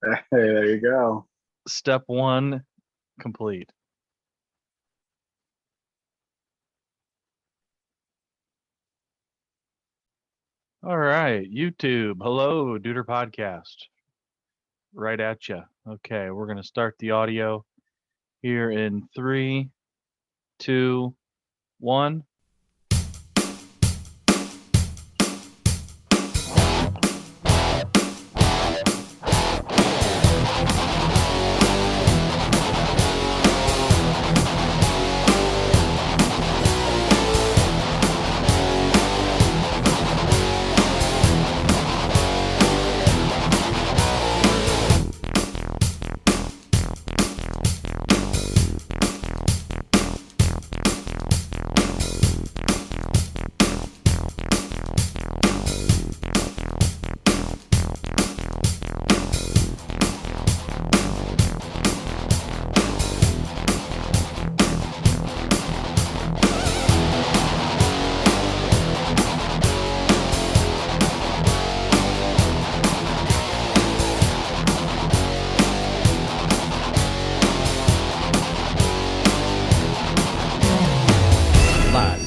Hey, there you go. Step one complete. All right, YouTube. Hello, Duder Podcast. Right at you. Okay, we're going to start the audio here in 3, 2, 1.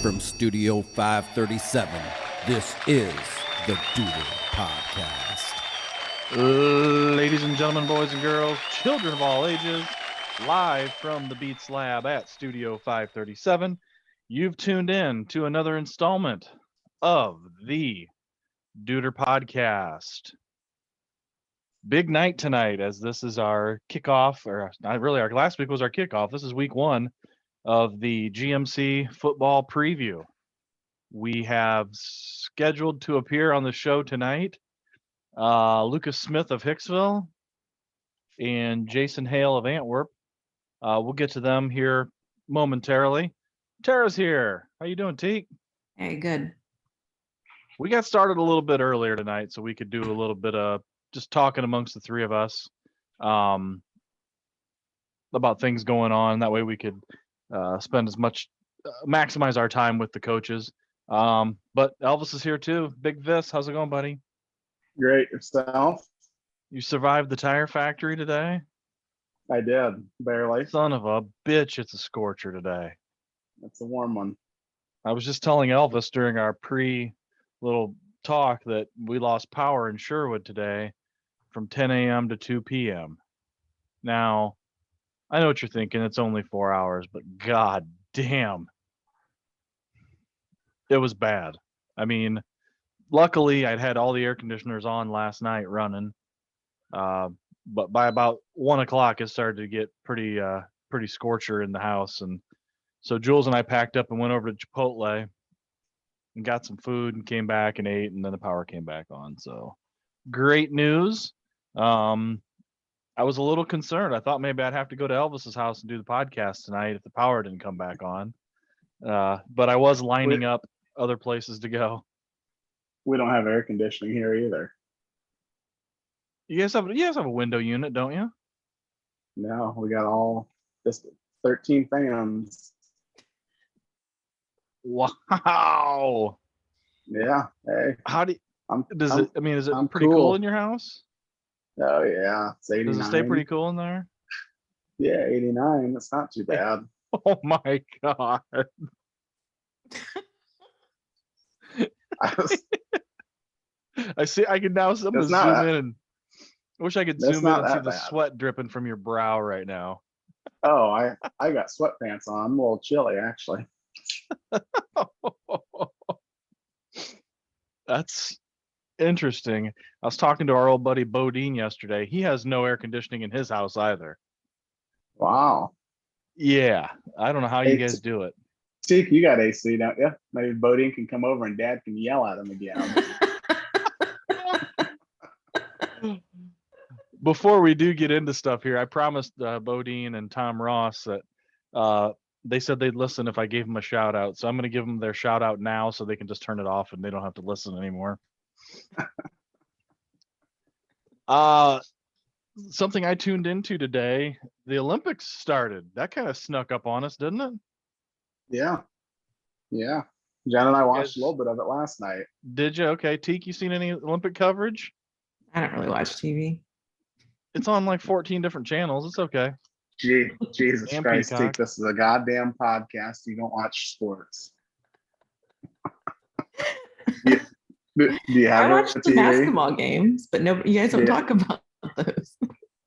From Studio 537, this is the Duder Podcast. Ladies and gentlemen, boys and girls, children of all ages, live from the Beets Lab at Studio 537, you've tuned in to another installment of the Duder Podcast. Big night tonight, as this is our kickoff, or not really, our last week was our kickoff. This is week one of the GMC football preview. We have scheduled to appear on the show tonight Lucas Smith of Hicksville and Jason Hale of Antwerp. We'll get to them here momentarily. Tara's here. How you doing, Teak? Hey, good. We got started a little bit earlier tonight, so we could do a little bit of just talking amongst the three of us about things going on. That way we could spend as much, maximize our time with the coaches. But Elvis is here too. Big Vis, how's it going, buddy? Great. Yourself? You survived the tire factory today? I did, barely. Son of a bitch, it's a scorcher today. That's a warm one. I was just telling Elvis during our little talk that we lost power in Sherwood today from 10 a.m. to 2 p.m. Now, I know what you're thinking. It's only 4 hours, but god damn. It was bad. I mean, luckily I'd had all the air conditioners on last night running. But by about 1 o'clock it started to get pretty scorcher in the house. And so Jules and I packed up and went over to Chipotle and got some food and came back and ate, and then the power came back on. So great news. I was a little concerned. I thought maybe I'd have to go to Elvis's house and do the podcast tonight if the power didn't come back on. But I was lining up other places to go. We don't have air conditioning here either. You guys have a window unit, don't you? No, we got all just 13 fans. Wow. Yeah. Hey. How do you, is it I'm pretty cool in your house? Oh yeah, it's 89. Does it stay pretty cool in there? Yeah, 89. That's not too bad. Oh my god. I see. I can now zoom in, and I wish I could zoom in and see the sweat dripping from your brow right now. Oh, I got sweatpants on. I'm a little chilly actually. That's interesting. I was talking to our old buddy Bodine yesterday. He has no air conditioning in his house either. Wow. Yeah, I don't know how you guys do it. Teak, you got AC, don't you? Maybe Bodine can come over and Dad can yell at him again. Before we do get into stuff here, I promised Bodine and Tom Ross that they said they'd listen if I gave them a shout out. So I'm going to give them their shout out now so they can just turn it off and they don't have to listen anymore. Something I tuned into today, the Olympics started. That kind of snuck up on us, didn't it? Yeah. Yeah. Jen and I watched a little bit of it last night. Did you? Okay. Teak, you seen any Olympic coverage? I don't really watch TV. It's on like 14 different channels. It's okay. Jesus And Christ, Peacock. Steve, this is a goddamn podcast. You don't watch sports. Do you I have watch a the TV? basketball games, but no, you guys don't Yeah. talk about those.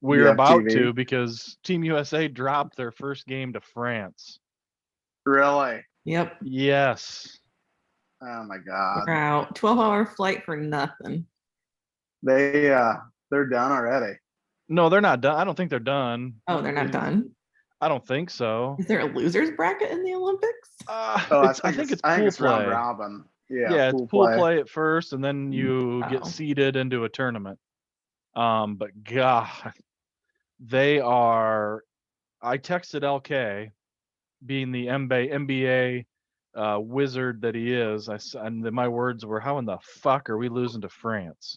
We're have about TV? to because Team USA dropped their first game to France. Really? Yep, Yes. Oh my God. we're out. 12-hour flight for nothing. They're done already. No, they're not done. I don't think they're done. Oh, they're not done. I don't think so. Is there a losers bracket in the Olympics? Oh, I think it's I think pool it's round play. robin. Yeah, it's pool play at first, and then you get Oh. seeded into a tournament. But God, they are. I texted LK, being the NBA wizard that he is. My words were, "How in the fuck are we losing to France?"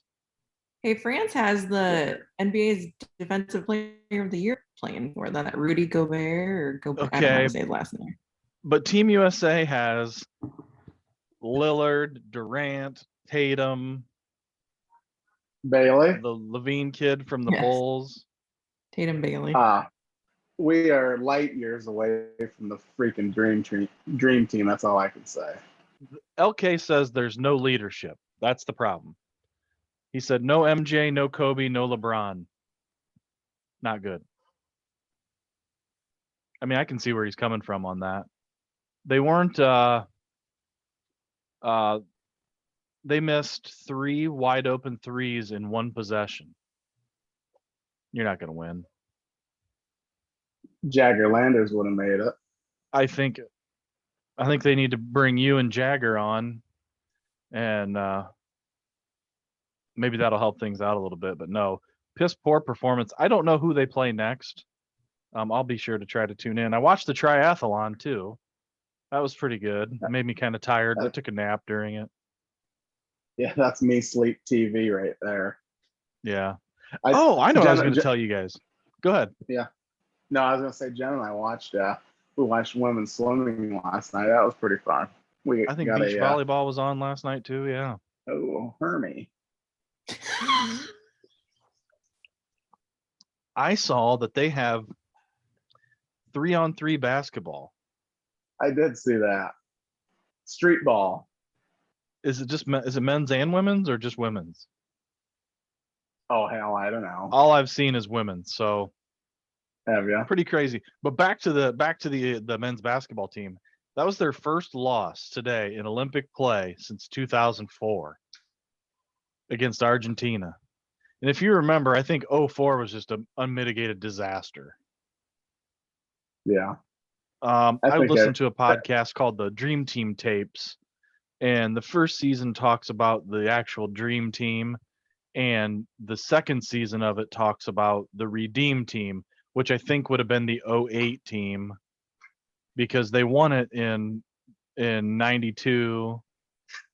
Hey, France has the NBA's Defensive Player of the Year playing for them. That Rudy Gobert or Gobert. I don't know how Okay. to say his last name. But Team USA has Lillard, Durant, Tatum, Bailey. the Levine kid from the Yes. Bulls. Tatum Bailey. We are light years away from the freaking dream team. That's all I can say. LK says there's no leadership. That's the problem. He said no MJ, no Kobe, no LeBron. Not good. I mean, I can see where he's coming from on that. They weren't they missed 3 wide open threes in one possession. You're not going to win. Jagger Landers would have made it. I think they need to bring you and Jagger on, and maybe that'll help things out a little bit. But no, piss poor performance. I don't know who they play next. I'll be sure to try to tune in. I watched the triathlon too. That was pretty good. It made me kind of tired. I took a nap during it. Yeah, that's me sleep TV right there. Yeah. I know what I was going to tell you guys. Go ahead. Yeah. No, I was going to say, Jen and I watched we watched women's swimming last night. That was pretty fun. I think beach volleyball was on last night too. Yeah. Oh, Hermie. I saw that they have 3-on-3 basketball. I did see that. Street ball. Is it men's and women's or just women's? Oh hell, I don't know. All I've seen is women's, so Have you? pretty crazy. But back to the men's basketball team. That was their first loss today in Olympic play since 2004 against Argentina. And if you remember, I think 2004 was just an unmitigated disaster. Yeah. I listened to a podcast called the Dream Team Tapes, and the first season talks about the actual Dream Team, and the second season of it talks about the Redeem Team, which I think would have been the 2008 team, because they won it in 92,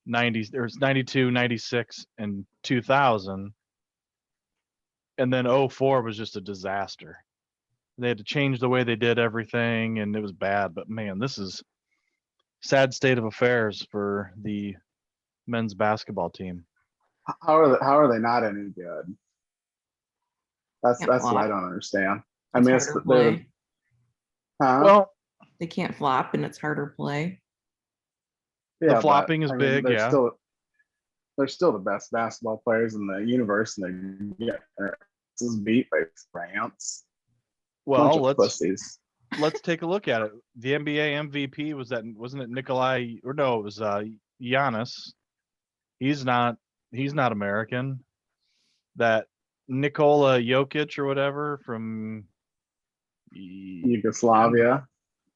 96, and 2000. And then 2004 was just a disaster. They had to change the way they did everything, and it was bad. But man, this is sad state of affairs for the men's basketball team. How are they not any good? That's what I don't understand. I mean, harder play. Well, They can't flop, and it's harder play. yeah, the flopping is big. They're Yeah. They're still the best basketball players in the universe, and this is beat by France. Well, let's take a look at it. The NBA MVP wasn't it Nikolai, or no, it was Giannis. He's not American. That Nikola Jokic or whatever from Yugoslavia,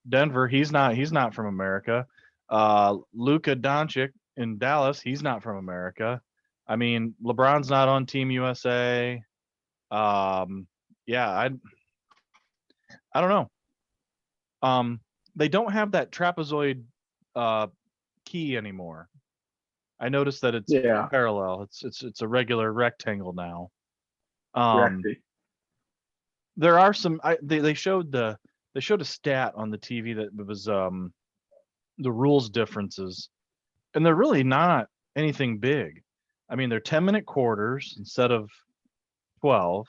Denver, he's not from America. Luka Doncic in Dallas, he's not from America. I mean, LeBron's not on Team USA. Yeah, I don't know. They don't have that trapezoid key anymore. I noticed that it's parallel. It's a regular rectangle now. There are some. They showed a stat on the TV that was the rules differences, and they're really not anything big. I mean, they're 10-minute quarters instead of 12.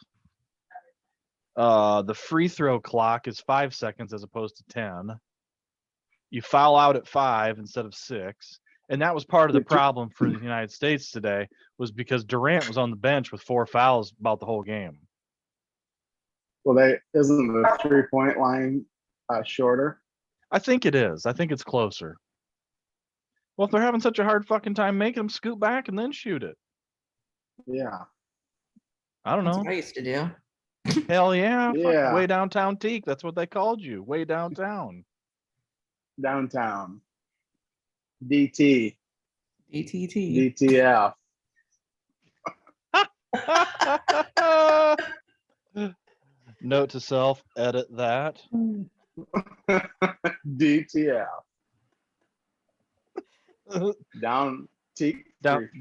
The free throw clock is 5 seconds as opposed to 10. You foul out at 5 instead of 6. And that was part of the problem for the United States today, was because Durant was on the bench with 4 fouls about the whole game. Well, isn't the 3-point line shorter? I think it is. I think it's closer. Well, if they're having such a hard fucking time making them, scoot back and then shoot it. Yeah. I don't That's know. what I used to do. Hell yeah. Yeah. Way downtown Teak. That's what they called you. Way downtown. Downtown. DT. DTT. DTF. Note to self, edit that. DTF.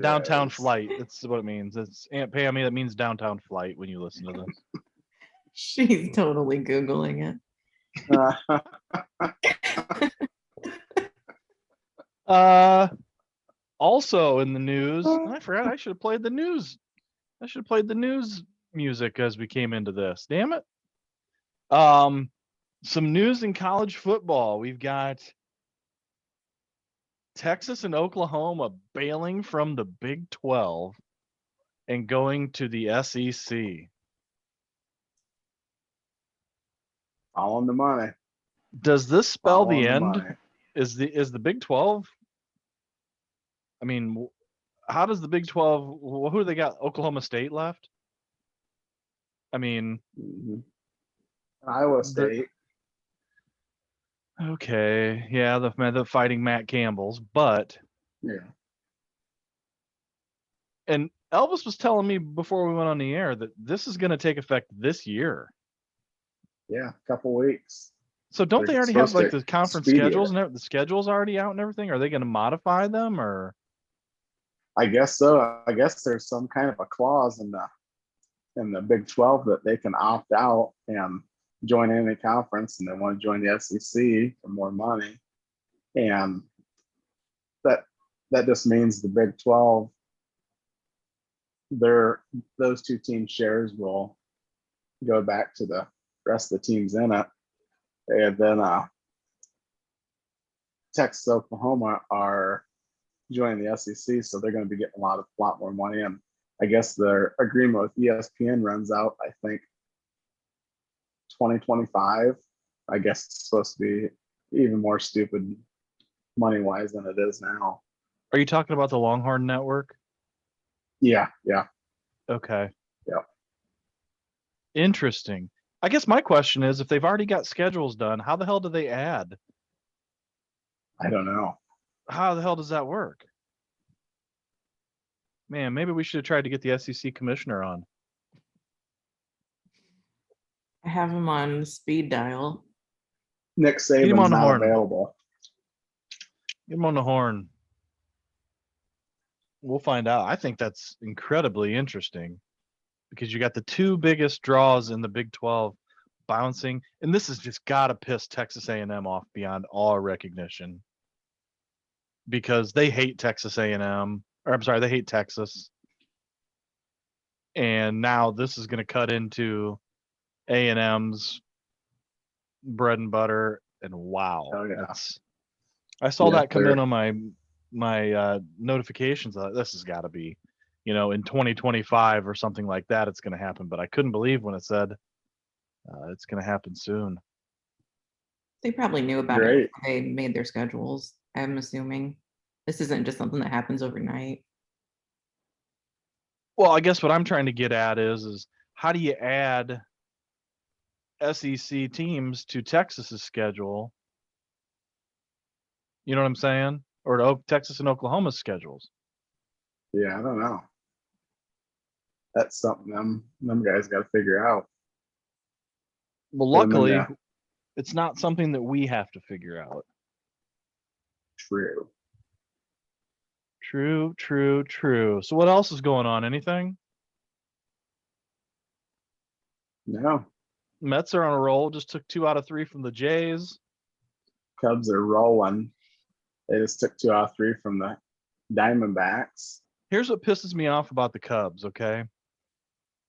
Downtown flight. That's what it means. It's Aunt Pammy. That means downtown flight when you listen to this. She's totally Googling it. Also in the news, I forgot I should have played the news. I should have played the news music as we came into this. Damn it. Some news in college football. We've got Texas and Oklahoma bailing from the Big 12 and going to the SEC. Following the money. Does this spell the end? Money. Is the Big 12? I mean, how does the Big 12? Who do they got? Oklahoma State left. I mean, Iowa State. Okay, yeah, the fighting Matt Campbell's, but yeah. And Elvis was telling me before we went on the air that this is going to take effect this year. Yeah, a couple weeks. So don't they already have like the conference schedules and the schedules already out and everything? Are they going to modify them or? I guess so. I guess there's some kind of a clause in the Big 12 that they can opt out and join any conference, and they want to join the SEC for more money. And that just means the Big 12, those two team shares will go back to the rest of the teams in it. And then Texas, Oklahoma are joining the SEC, so they're going to be getting a lot more money. And I guess their agreement with ESPN runs out, I think, 2025. I guess it's supposed to be even more stupid money-wise than it is now. Are you talking about the Longhorn Network? Yeah. Okay. Yeah. Interesting. I guess my question is, if they've already got schedules done, how the hell do they add? I don't know. How the hell does that work? Man, maybe we should have tried to get the SEC commissioner on. I have him on speed dial. Nick Saban's not available. Get him on the horn. We'll find out. I think that's incredibly interesting because you got the two biggest draws in the Big 12 bouncing, and this has just got to piss Texas A&M off beyond all recognition because they hate Texas A&M, or I'm sorry, they hate Texas. And now this is going to cut into A&M's bread and butter, and wow. Oh, yeah. I saw that come in on my notifications. This has got to be, in 2025 or something like that, it's going to happen. But I couldn't believe when it said it's going to happen soon. They probably knew about it. They made their schedules. I'm assuming this isn't just something that happens overnight. Well, I guess what I'm trying to get at is how do you add SEC teams to Texas's schedule? You know what I'm saying? Or to Texas and Oklahoma's schedules. Yeah, I don't know. That's something them guys got to figure out. Well, luckily, it's not something that we have to figure out. True. So what else is going on? Anything? No. Mets are on a roll. Just took 2 out of 3 from the Jays. Cubs are rolling. They just took 2 out of 3 from the Diamondbacks. Here's what pisses me off about the Cubs, okay?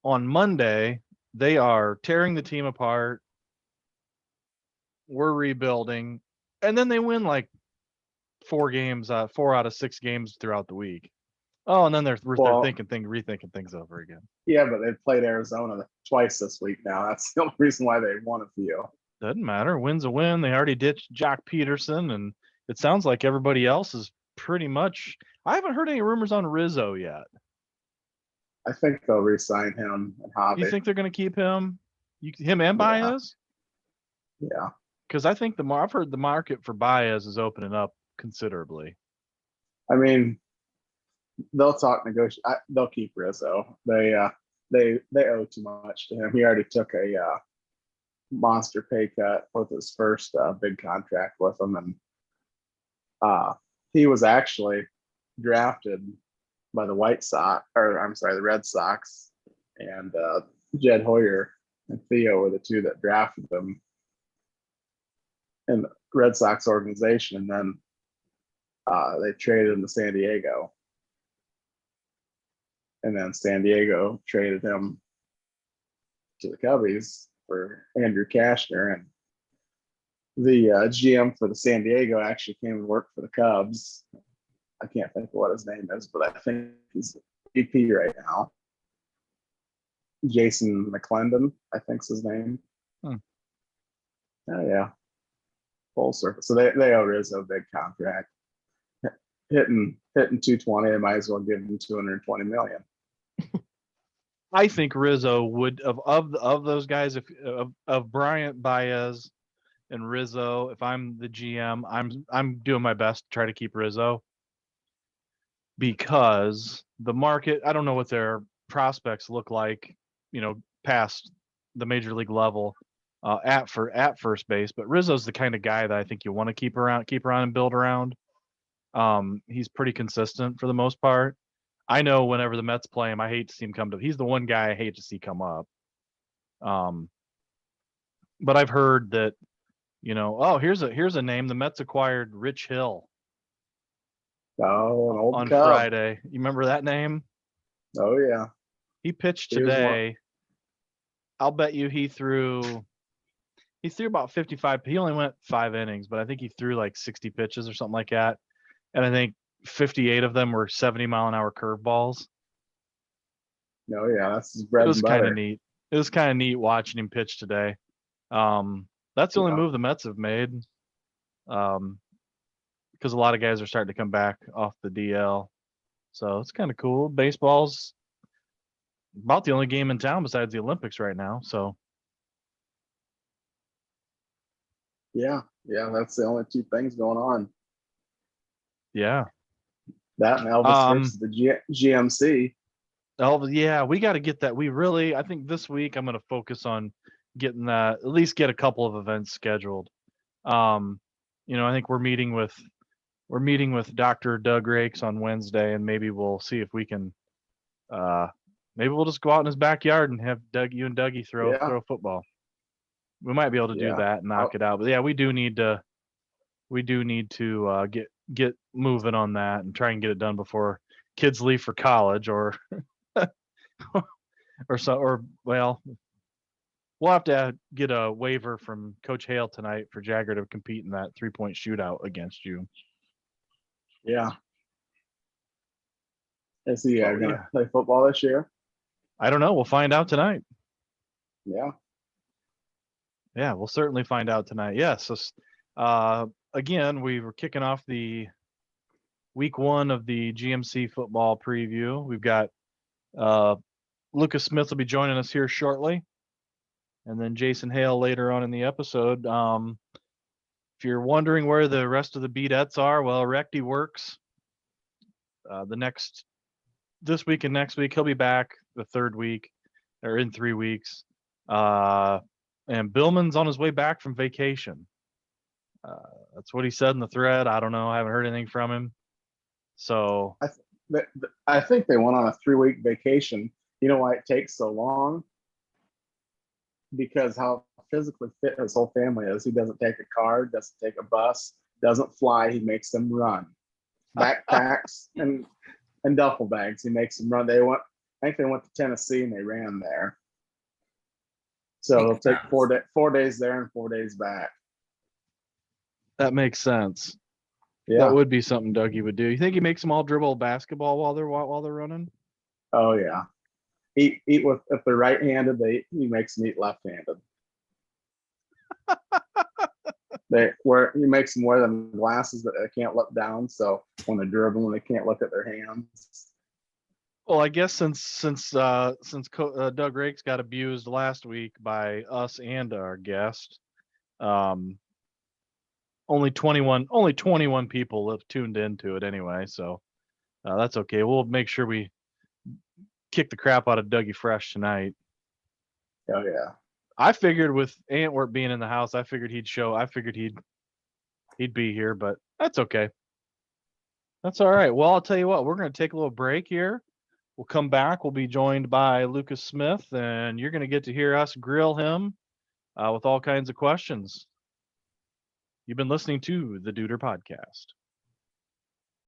On Monday, They are tearing the team apart. We're rebuilding, and then they win like 4 out of 6 games throughout the week. Oh, and then they're Well, rethinking things over again. yeah, but they played Arizona twice this week now. That's the only reason why they won a few. Doesn't matter. Win's a win. They already ditched Jock Peterson, and it sounds like everybody else is pretty much. I haven't heard any rumors on Rizzo yet. I think they'll re-sign him and You Javi. think they're going to keep him? Him and Yeah. Baez? Yeah. Because I think I've heard the market for Baez is opening up considerably. I mean, they'll talk negotiate. They'll keep Rizzo. They owe too much to him. He already took a monster pay cut with his first big contract with them, and he was actually drafted by the the Red Sox, and Jed Hoyer and Theo were the two that drafted him in the Red Sox organization, and then they traded him to San Diego, and then San Diego traded him to the Cubbies for Andrew Kashner, and the GM for the San Diego actually came and worked for the Cubs. I can't think of what his name is, but I think he's VP right now. Jason McClendon, I think's his name. Hmm. Oh yeah, full circle. So they owe Rizzo a big contract. Hitting 220, they might as well give him 220 million. I think Rizzo would of those guys, if of Bryant, Baez, and Rizzo. If I'm the GM, I'm doing my best to try to keep Rizzo, because the market. I don't know what their prospects look like, past the major league level at first base. But Rizzo's the kind of guy that I think you want to keep around and build around. He's pretty consistent for the most part. I know whenever the Mets play him, I hate to see him come to. He's the one guy I hate to see come up. But I've heard that, here's a name. The Mets acquired Rich Hill Oh, an old on Cub. Friday. You remember that name? Oh yeah. He pitched He was today. I'll bet you he threw about 55. He only went 5 innings, but I think he threw like 60 pitches or something like that. And I think 58 of them were 70-mile-an-hour curveballs. Oh yeah, that's his bread It was and kind butter. of neat. It was kind of neat watching him pitch today. That's the only Yeah. move the Mets have made. Because a lot of guys are starting to come back off the DL. So it's kind of cool. Baseball's about the only game in town besides the Olympics right now. So Yeah, that's the only two things going on. yeah. That and Elvis versus the GMC. Elvis, yeah, we got to get that. I think this week I'm going to focus on getting that, at least get a couple of events scheduled. I think we're meeting with Dr. Doug Rakes on Wednesday, and maybe we'll see if we can, maybe we'll just go out in his backyard and have you and Dougie throw a football. We might be able to do that and knock it out. But yeah, we do need to get moving on that and try and get it done before kids leave for college, or we'll have to get a waiver from Coach Hale tonight for Jagger to compete in that 3-point shootout against you. Yeah. Is he going to play football this year? I don't know. We'll find out tonight. Yeah. Yeah, we'll certainly find out tonight. Yes. So, again, we were kicking off the week 1 of the GMC football preview. We've got Lucas Smith will be joining us here shortly, and then Jason Hale later on in the episode. If you're wondering where the rest of the Beetettes are, well, Recty works this week and next week. He'll be back the 3rd week, or in 3 weeks. And Billman's on his way back from vacation. That's what he said in the thread. I don't know. I haven't heard anything from him. So I think they went on a 3-week vacation. You know why it takes so long? Because how physically fit his whole family is. He doesn't take a car, doesn't take a bus, doesn't fly. He makes them run. Backpacks and duffel bags. He makes them run. I think they went to Tennessee and they ran there. So Makes they'll take sense. 4 days there and 4 days back. That makes sense. That Yeah. would be something Dougie would do. You think he makes them all dribble basketball while they're running? Oh yeah. Eat with if they're right-handed, he makes them eat left-handed. He makes them wear them glasses that they can't look down, so when they're dribbling, they can't look at their hands. Well, I guess since Doug Rakes got abused last week by us and our guest, only 21 people have tuned into it anyway, so that's okay. We'll make sure we kick the crap out of Dougie Fresh tonight. Oh yeah. I figured with Antwerp being in the house, I figured he'd show. I figured he'd be here, but that's okay. That's all right. Well, I'll tell you what, we're going to take a little break here. We'll come back. We'll be joined by Lucas Smith, and you're going to get to hear us grill him with all kinds of questions. You've been listening to the Duder Podcast.